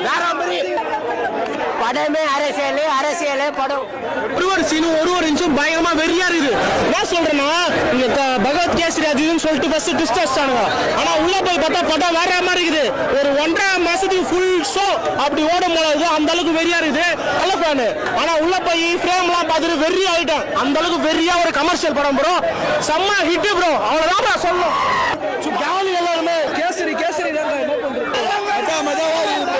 வேற மாதிரி படமே அரசியல் படம். ஒரு சீனும் ஒரு இன்ச்சும் பயங்கரமா வெறியா இருக்குது. என்ன சொல்றேன்னா இங்க பகவத் கேசரி அதுன்னு சொல்லிட்டு ஃபர்ஸ்ட் ட்விஸ்ட் வச்சானுங்க. ஆனா உள்ள போய் பார்த்தா படம் வேற மாதிரி இருக்குது. ஒரு 1.5 மாசத்துக்கு ஃபுல் ஷோ அப்படி ஓடும் போது அந்த அளவுக்கு வெறியா இருக்குது. நல்ல ஃபேனு. ஆனா உள்ள போய் ஃப்ரேம்லாம் பார்த்துட்டு வெறி ஆயிட்டேன். அந்த அளவுக்கு வெறியா ஒரு கமர்ஷியல் படம் ப்ரோ. செம்ம ஹிட் ப்ரோ. அவ்வளவுதான் ப்ரோ சொல்லணும். ஜாலி எல்லாருமே கேசரி தான் என்ன பண்றது மஜாவா இருக்குது.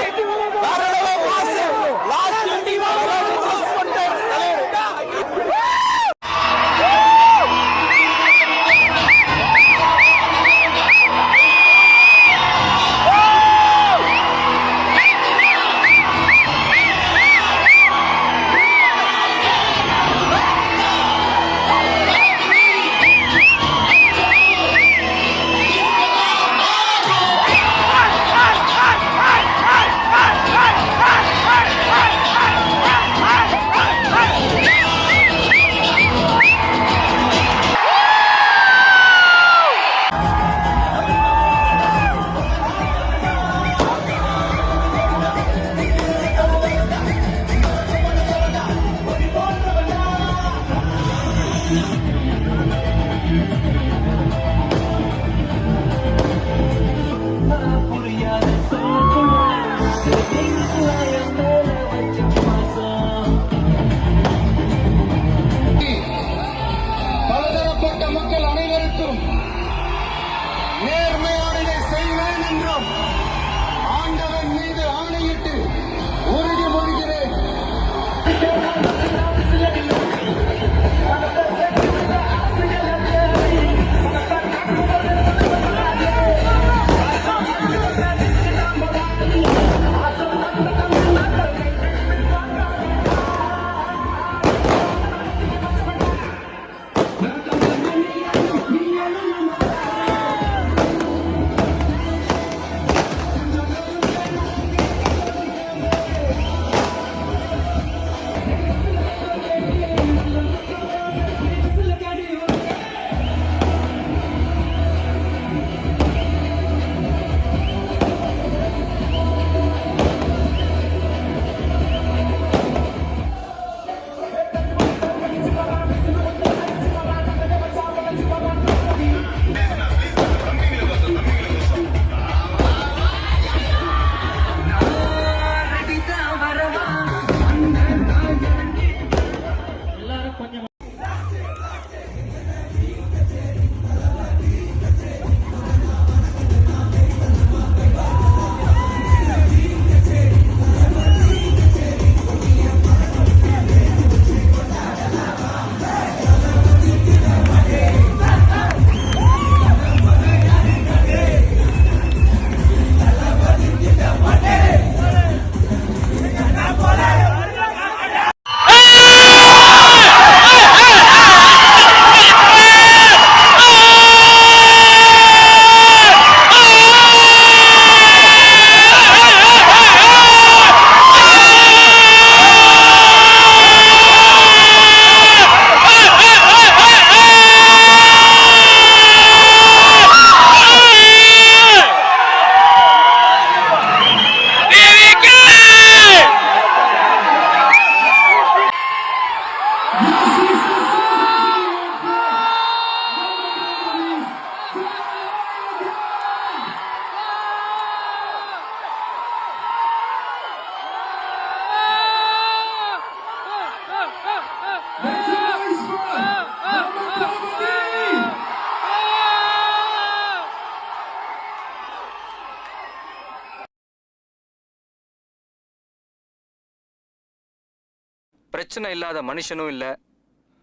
பிரச்சனை இல்லாத மனுஷனும் இல்ல,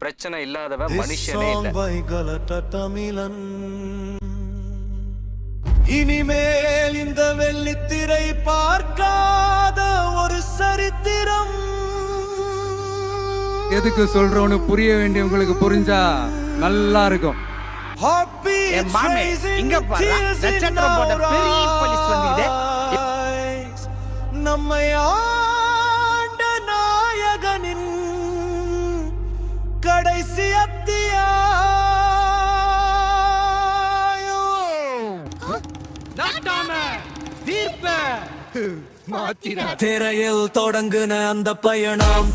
பிரச்சனை இல்லாதவன் மனுஷனே இல்ல. இனிமேல் இந்த வெள்ளித்திரை பார்க்காத ஒரு சரித்திரம். எதுக்கு சொல்றோன்னு புரிய வேண்டியவங்களுக்கு புரிஞ்சா நல்லா இருக்கும். நம்மை ஆண்ட நாயகனின் கடைசி அத்தியாயம். தீர்ப்ப திரையில் தொடங்குன அந்த பயணம்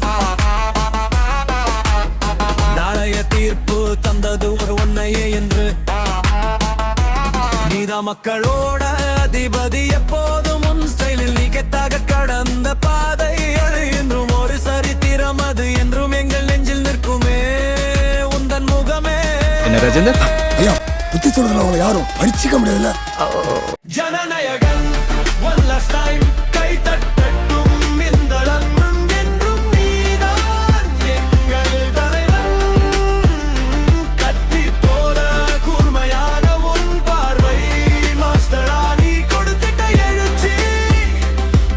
நாளைய தீர்ப்பு தந்தது ஒரு உன்னையே என்று நீதா மக்களோட அதிபதி எப்போதும் உன் ஸ்டைலில் நீ கெத்தாக கடந்த பாதை அது என்றும் ஒரு சரித்திரம் அது என்றும் எங்கள் நெஞ்சில் நிற்குமே உந்தன் முகமே என்ன ராஜேந்தர் ஐயா புத்தி சொல்றதுல அவங்களை யாரும் அடிச்சுக்க முடியாதுல்ல ஜனநாயகன் one last time கை தட்டட்டும் இந்த லண்டன் என்றும் நீதான் எங்கள் தலைவன் கத்தி போல கூர்மையான உன் பார்வை மாஸ்டரா நீ கொடுத்திட்ட எழுச்சி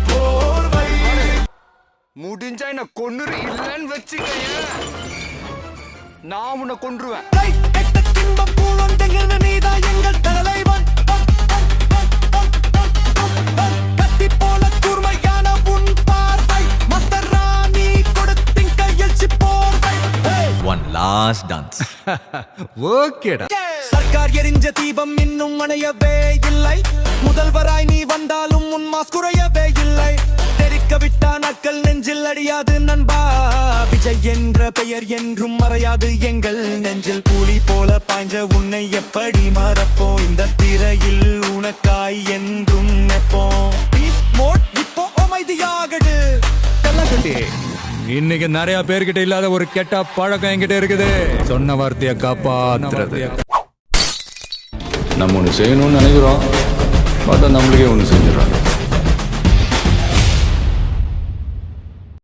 போர்வை முடிஞ்சா என்ன கொன்னுரு இல்லன்னு வச்சுக்கேன் நான் உன்னை கொன்றுவேன் கை கெட்ட தின்பம் பூலொண்டெங்கிற நீதான் எங்கள் தலைவன் கத்தி போல கூர்மையான உன் பார்வை மாஸ்டரா நீ கொடுத்தின் கையெழுச்சி போர்வை ஒன் லாஸ்ட் டான்ஸ் ஓகேடா சர்க்கார் எரிஞ்ச தீபம் இன்னும் அணையவே இல்லை முதல்வராய் நீ வந்தாலும் உன் மாஸ் குறையவே இல்லை தெரிக்க விட்டா நாட்கள் நெஞ்சில் அடியாது நண்பா விஜய் என்ற பெயர் என்றும் மறையாது எங்கள் நெஞ்சில் கூலி போல பாய்ஞ்ச உன்னை எப்படி மறப்போ இந்த திரையில் உனக்காய் என்றும் நிற்போம் இப்போ அமைதியாகடு இன்னைக்கு நிறைய பேர்கிட்ட இல்லாத ஒரு கெட்ட பழக்கம் என்கிட்ட இருக்குது சொன்ன வார்த்தையை காப்பாத்துறது நம்ம ஒன்று செய்யணும்னு நினைக்கிறோம் பார்த்தா நம்மளுக்கே ஒன்று செஞ்சிடறாங்க